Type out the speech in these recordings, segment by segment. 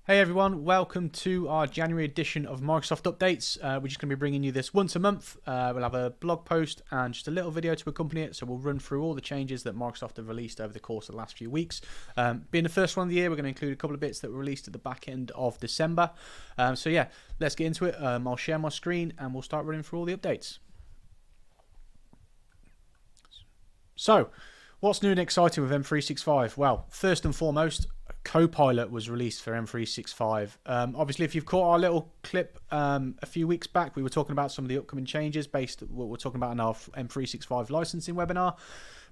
Hey everyone, welcome to our January edition of Microsoft Updates. We're just going to be bringing you this once a month. We'll have a blog post and just a little video to accompany it. So we'll run through all the changes that Microsoft have released over the course of the last few weeks. Being the first one of the year, we're going to include a couple of bits that were released at the back end of December. So yeah, let's get into it. I'll share my screen and we'll start running through all the updates. So, what's new and exciting with M365? Well, first and foremost, Copilot was released for M365. Obviously, if you've caught our little clip a few weeks back, we were talking about some of the upcoming changes based on what we're talking about in our M365 licensing webinar.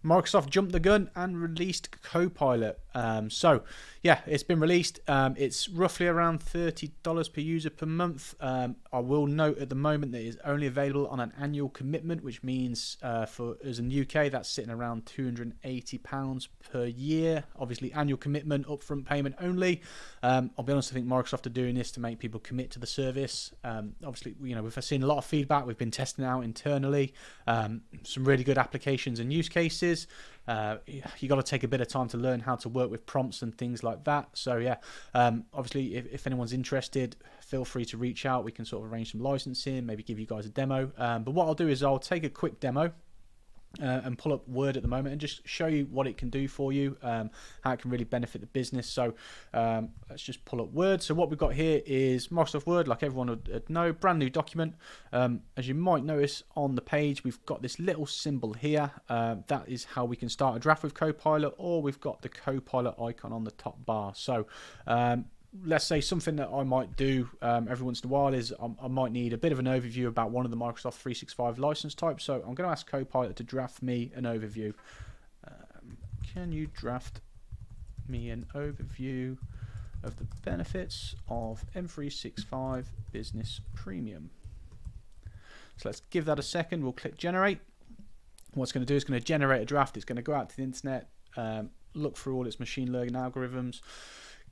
Microsoft jumped the gun and released Copilot. So, yeah, it's been released. It's roughly around $30 per user per month. I will note at the moment that it's only available on an annual commitment, which means for us in the UK, that's sitting around £280 per year. Obviously, annual commitment, upfront payment only. I'll be honest, I think Microsoft are doing this to make people commit to the service. Obviously, we've seen a lot of feedback. We've been testing it out internally. Some really good applications and use cases. You got to take a bit of time to learn how to work with prompts and things like that. So yeah, obviously if anyone's interested, feel free to reach out. We can sort of arrange some licensing, maybe give you guys a demo. But what I'll do is I'll take a quick demo and pull up Word at the moment and just show you what it can do for you, how it can really benefit the business. So let's just pull up Word. So what we've got here is Microsoft Word, like everyone would know, brand new document. As you might notice on the page, we've got this little symbol here. That is how we can start a draft with Copilot, or we've got the Copilot icon on the top bar. So let's say something that I might do every once in a while is I might need a bit of an overview about one of the Microsoft 365 license types. So I'm going to ask Copilot to draft me an overview. Can you draft me an overview of the benefits of M365 Business Premium? So let's give that a second. We'll click generate. What it's going to do is going to generate a draft. It's going to go out to the internet, look through all its machine learning algorithms,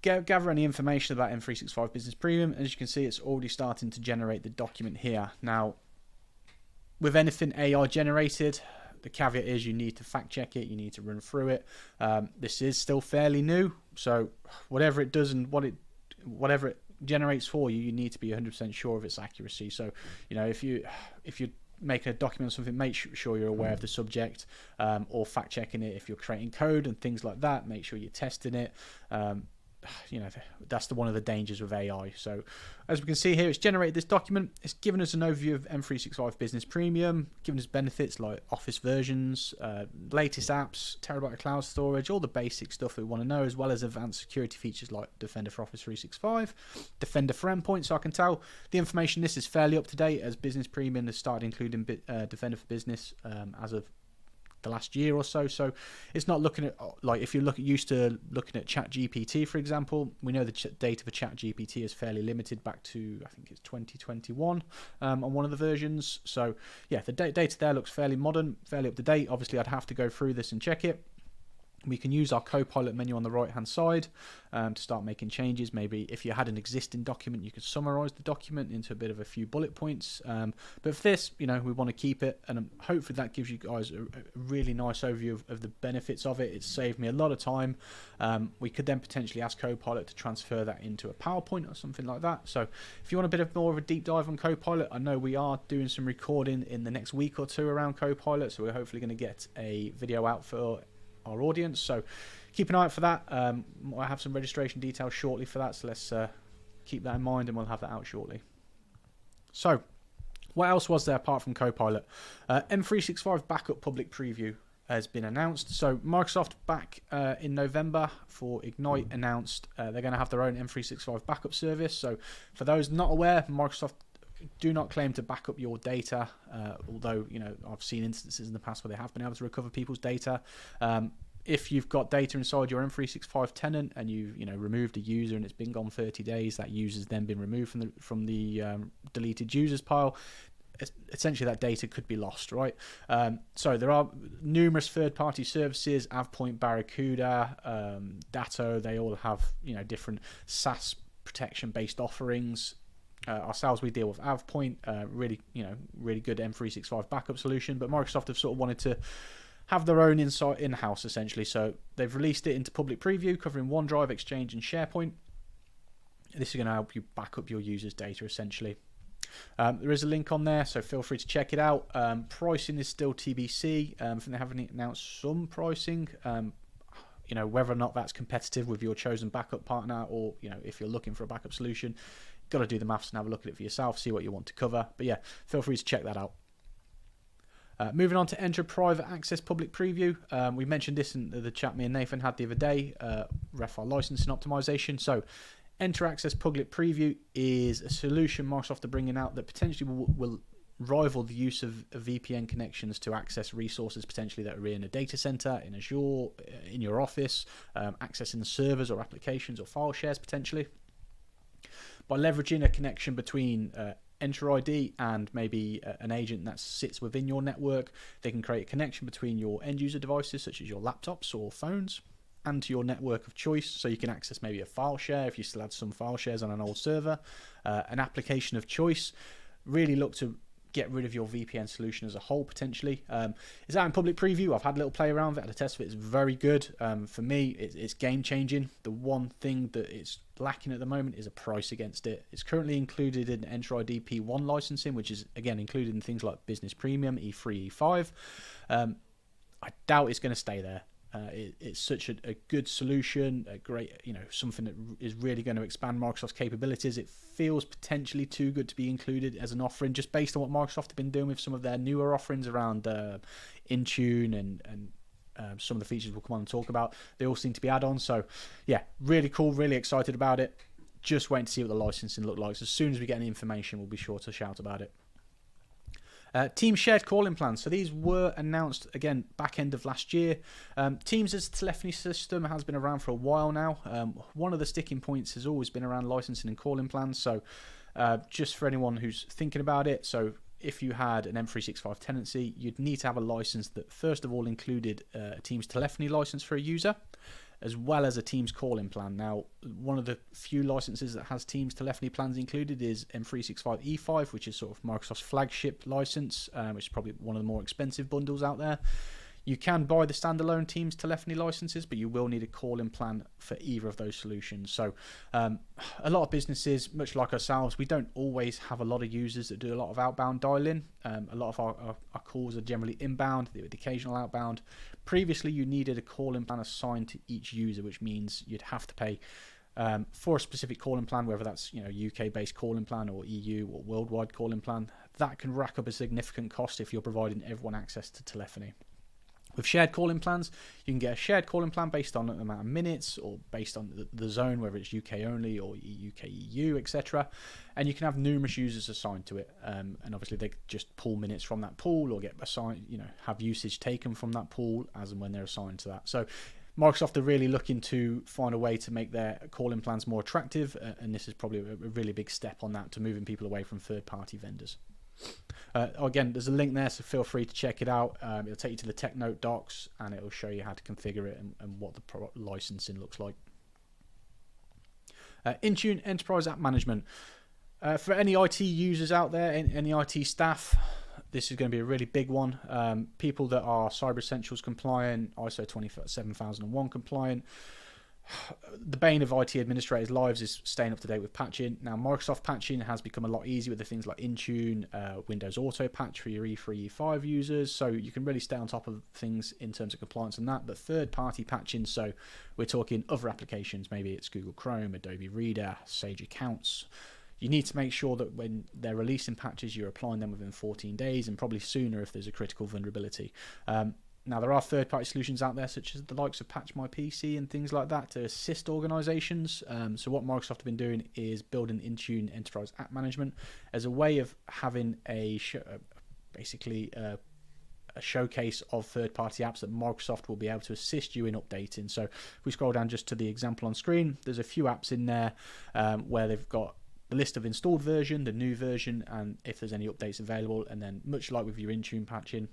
gather any information about M365 Business Premium. As you can see, it's already starting to generate the document here. Now, with anything AI generated, the caveat is you need to fact check it, you need to run through it. This is still fairly new, so whatever it does and whatever it generates for you, you need to be 100% sure of its accuracy. So, if you make a document or something, make sure you're aware of the subject, or fact checking it. If you're creating code and things like that, make sure you're testing it. That's one of the dangers with AI. So as we can see here, it's generated this document. It's given us an overview of M365 Business Premium, given us benefits like Office versions, latest apps, terabyte of cloud storage, all the basic stuff that we want to know, as well as advanced security features like Defender for Office 365, Defender for Endpoint. So I can tell the information, this is fairly up to date, as Business Premium has started including Defender for Business as of the last year or so. So it's not looking at, like, if you're used to looking at ChatGPT, for example, we know the data for ChatGPT is fairly limited back to, I think it's 2021 on one of the versions. So yeah, the data there looks fairly modern, fairly up to date. Obviously I'd have to go through this and check it. We can use our Copilot menu on the right hand side to start making changes. Maybe if you had an existing document, you could summarize the document into a bit of a few bullet points. But for this, we want to keep it, and hopefully that gives you guys a really nice overview of the benefits of it. It's saved me a lot of time. We could then potentially ask Copilot to transfer that into a PowerPoint or something like that. So if you want a bit more of a deep dive on Copilot, I know we are doing some recording in the next week or two around Copilot, so we're hopefully going to get a video out for our audience, so keep an eye out for that. I have some registration details shortly for that, so let's keep that in mind and we'll have that out shortly. So what else was there apart from Copilot? M365 backup public preview has been announced. So Microsoft back in November for Ignite announced they're going to have their own M365 backup service. So for those not aware, Microsoft do not claim to back up your data, although I've seen instances in the past where they have been able to recover people's data. If you've got data inside your M365 tenant and you've removed a user and it's been gone 30 days, that user's then been removed from the deleted users pile. Essentially, that data could be lost, right? So there are numerous third-party services, AvePoint, Barracuda, Datto. They all have different SaaS protection-based offerings. Ourselves, we deal with AvePoint, really good M365 backup solution, but Microsoft have sort of wanted to have their own in-house essentially. So they've released it into public preview, covering OneDrive, Exchange, and SharePoint. This is going to help you back up your users' data essentially. There is a link on there, so feel free to check it out. Pricing is still TBC. I think they haven't announced some pricing. Whether or not that's competitive with your chosen backup partner, or if you're looking for a backup solution, you've got to do the maths and have a look at it for yourself, see what you want to cover. But yeah, feel free to check that out. Moving on to enter private access public preview. We mentioned this in the chat me and Nathan had the other day, REFR licensing optimization. So enter access public preview is a solution Microsoft are bringing out that potentially will rival the use of VPN connections to access resources potentially that are in a data center, in Azure, in your office, accessing the servers or applications or file shares potentially. By leveraging a connection between Enter ID and maybe an agent that sits within your network, they can create a connection between your end user devices such as your laptops or phones and to your network of choice, so you can access maybe a file share if you still had some file shares on an old server, an application of choice. Really look to get rid of your VPN solution as a whole potentially. It's out in public preview. I've had a little play around with it, had a test of it. It's very good. For me, it's game changing. The one thing that it's lacking at the moment is a price against it. It's currently included in Enter ID P1 licensing, which is again included in things like Business Premium, E3, E5. I doubt it's going to stay there. It's such a good solution, a great, something that is really going to expand Microsoft's capabilities. It feels potentially too good to be included as an offering, just based on what Microsoft have been doing with some of their newer offerings around Intune and some of the features we'll come on and talk about. They all seem to be add-ons. So yeah, really cool, really excited about it. Just waiting to see what the licensing looks like. So as soon as we get any information, we'll be sure to shout about it. Teams shared calling plans. So these were announced again back end of last year. Teams as a telephony system has been around for a while now. One of the sticking points has always been around licensing and calling plans. So just for anyone who's thinking about it, so if you had an M365 tenancy, you'd need to have a license that first of all included a Teams telephony license for a user, as well as a Teams calling plan. Now, one of the few licenses that has Teams telephony plans included is M365 E5, which is sort of Microsoft's flagship license, which is probably one of the more expensive bundles out there. You can buy the standalone Teams telephony licenses, but you will need a calling plan for either of those solutions. So a lot of businesses, much like ourselves, we don't always have a lot of users that do a lot of outbound dialing. A lot of our calls are generally inbound, the occasional outbound. Previously, you needed a calling plan assigned to each user, which means you'd have to pay for a specific calling plan, whether that's UK-based calling plan or EU or worldwide calling plan. That can rack up a significant cost if you're providing everyone access to telephony. With shared calling plans, you can get a shared calling plan based on the amount of minutes or based on the zone, whether it's UK only or UK, EU, etc. And you can have numerous users assigned to it. And obviously they just pull minutes from that pool or get assigned, have usage taken from that pool as and when they're assigned to that. So Microsoft are really looking to find a way to make their calling plans more attractive. And this is probably a really big step on that to moving people away from third-party vendors. Again, there's a link there, so feel free to check it out. It'll take you to the TechNote docs and it'll show you how to configure it and what the licensing looks like. Intune Enterprise App Management. For any IT users out there, any IT staff, this is going to be a really big one. People that are Cyber Essentials compliant, ISO 27001 compliant. The bane of IT administrators' lives is staying up to date with patching. Now, Microsoft patching has become a lot easier with the things like Intune, Windows Auto Patch for your E3, E5 users, so you can really stay on top of things in terms of compliance and that. But third-party patching, so we're talking other applications, maybe it's Google Chrome, Adobe Reader, Sage Accounts. You need to make sure that when they're releasing patches, you're applying them within 14 days and probably sooner if there's a critical vulnerability. Now, there are third-party solutions out there, such as the likes of Patch My PC and things like that, to assist organizations. So what Microsoft have been doing is building Intune Enterprise App Management as a way of having basically a showcase of third-party apps that Microsoft will be able to assist you in updating. So if we scroll down just to the example on screen, there's a few apps in there where they've got the list of installed version, the new version, and if there's any updates available. And then much like with your Intune patching,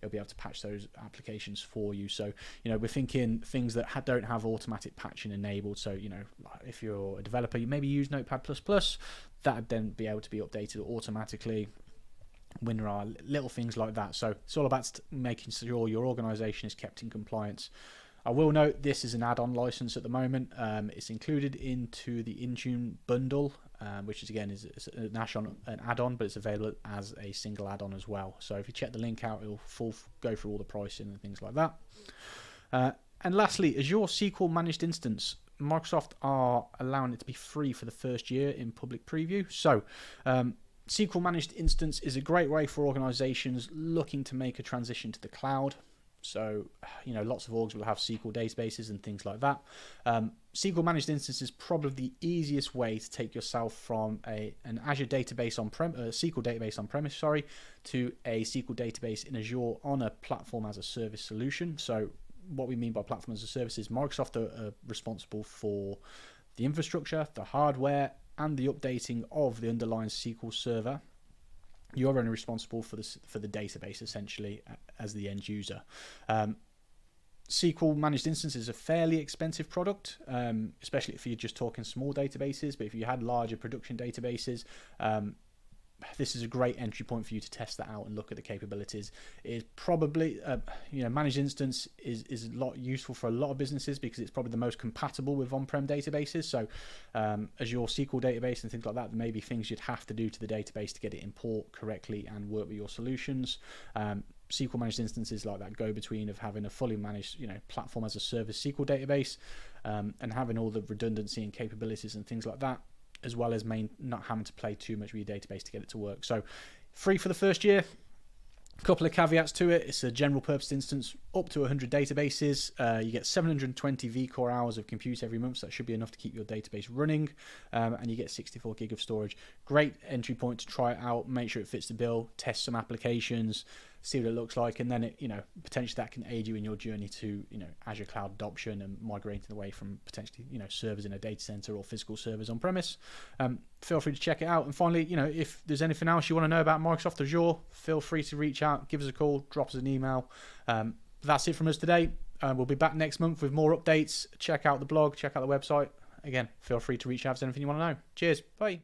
it'll be able to patch those applications for you. So, we're thinking things that don't have automatic patching enabled. So, if you're a developer, you maybe use Notepad++, that would then be able to be updated automatically when there are little things like that. So it's all about making sure your organization is kept in compliance. I will note this is an add-on license at the moment. It's included into the Intune bundle, which is again is an add-on, but it's available as a single add-on as well. So if you check the link out, it'll go through all the pricing and things like that. And lastly, Azure SQL Managed Instance. Microsoft are allowing it to be free for the first year in public preview. So SQL Managed Instance is a great way for organizations looking to make a transition to the cloud. So, lots of orgs will have SQL databases and things like that. SQL Managed Instance is probably the easiest way to take yourself from an Azure database SQL database on premise, to a SQL database in Azure on a platform as a service solution. So, what we mean by platform as a service is Microsoft are responsible for the infrastructure, the hardware, and the updating of the underlying SQL server. You're only responsible for the database essentially as the end user. SQL Managed Instance is a fairly expensive product, especially if you're just talking small databases. But if you had larger production databases, this is a great entry point for you to test that out and look at the capabilities. It is probably, Managed Instance is a lot useful for a lot of businesses because it's probably the most compatible with on-prem databases. So as your SQL database and things like that, there may be things you'd have to do to the database to get it import correctly and work with your solutions. SQL Managed Instance is like that go-between of having a fully managed, platform as a service SQL database and having all the redundancy and capabilities and things like that, as well as not having to play too much with your database to get it to work. So free for the first year. A couple of caveats to it. It's a general purpose instance up to 100 databases. You get 720 vCore hours of compute every month, so that should be enough to keep your database running. And you get 64 gig of storage. Great entry point to try it out, make sure it fits the bill, test some applications, see what it looks like, and then it, potentially that can aid you in your journey to, Azure cloud adoption and migrating away from potentially, servers in a data center or physical servers on premise. Feel free to check it out. And finally, if there's anything else you want to know about Microsoft Azure, feel free to reach out, give us a call, drop us an email. That's it from us today. We'll be back next month with more updates. Check out the blog, check out the website. Again, feel free to reach out if there's anything you want to know. Cheers. Bye.